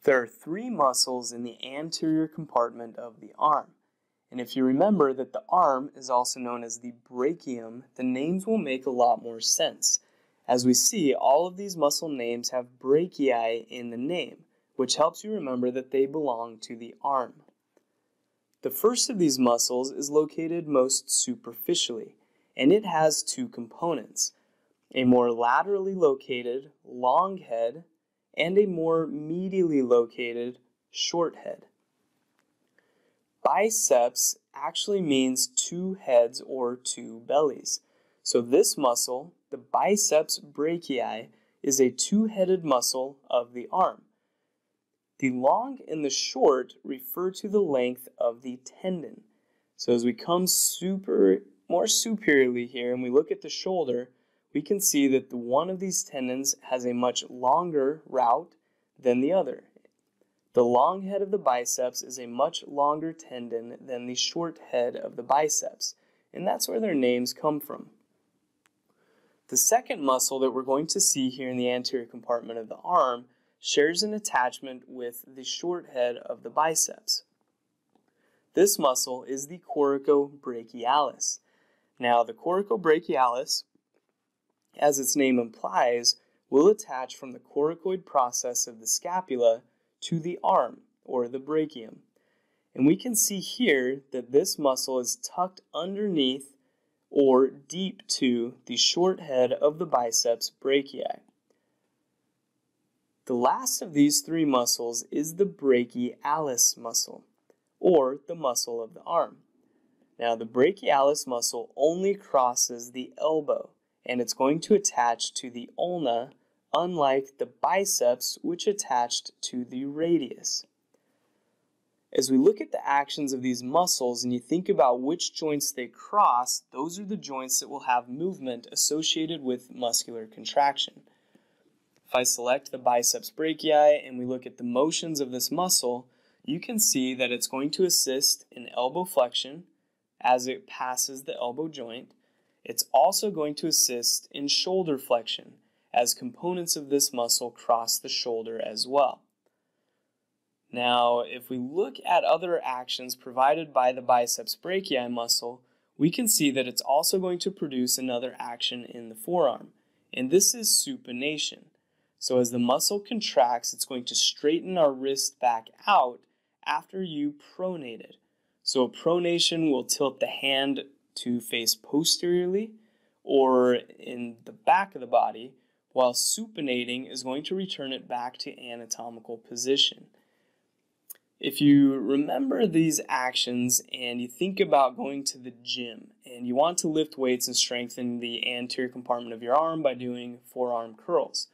There are three muscles in the anterior compartment of the arm. And if you remember that the arm is also known as the brachium, the names will make a lot more sense. As we see, all of these muscle names have brachii in the name, which helps you remember that they belong to the arm. The first of these muscles is located most superficially, and it has two components, a more laterally located long head and a more medially located short head. Biceps actually means two heads or two bellies. So this muscle, the biceps brachii, is a two-headed muscle of the arm. The long and the short refer to the length of the tendon. So as we come more superiorly here and we look at the shoulder, we can see that one of these tendons has a much longer route than the other. The long head of the biceps is a much longer tendon than the short head of the biceps, and that's where their names come from. The second muscle that we're going to see here in the anterior compartment of the arm shares an attachment with the short head of the biceps. This muscle is the coracobrachialis. Now, the coracobrachialis, as its name implies, will attach from the coracoid process of the scapula to the arm, or the brachium. And we can see here that this muscle is tucked underneath or deep to the short head of the biceps brachii. The last of these three muscles is the brachialis muscle, or the muscle of the arm. Now, the brachialis muscle only crosses the elbow, and it's going to attach to the ulna, unlike the biceps, which attached to the radius. As we look at the actions of these muscles and you think about which joints they cross, those are the joints that will have movement associated with muscular contraction. If I select the biceps brachii and we look at the motions of this muscle, you can see that it's going to assist in elbow flexion as it passes the elbow joint. It's also going to assist in shoulder flexion, as components of this muscle cross the shoulder as well. Now, if we look at other actions provided by the biceps brachii muscle, we can see that it's also going to produce another action in the forearm, and this is supination. So as the muscle contracts, it's going to straighten our wrist back out after you pronate it. So a pronation will tilt the hand to face posteriorly or in the back of the body, while supinating is going to return it back to anatomical position. If you remember these actions and you think about going to the gym and you want to lift weights and strengthen the anterior compartment of your arm by doing forearm curls,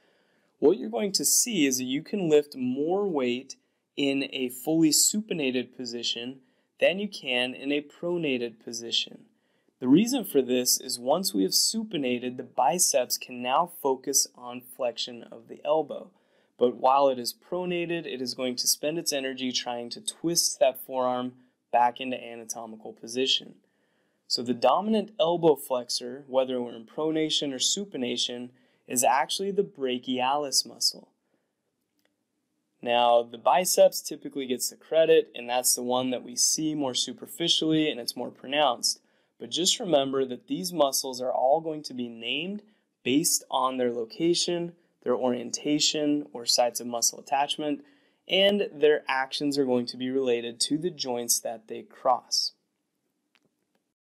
what you're going to see is that you can lift more weight in a fully supinated position than you can in a pronated position. The reason for this is once we have supinated, the biceps can now focus on flexion of the elbow. But while it is pronated, it is going to spend its energy trying to twist that forearm back into anatomical position. So the dominant elbow flexor, whether we're in pronation or supination, is actually the brachialis muscle. Now, the biceps typically gets the credit, and that's the one that we see more superficially and it's more pronounced. But just remember that these muscles are all going to be named based on their location, their orientation or sites of muscle attachment, and their actions are going to be related to the joints that they cross.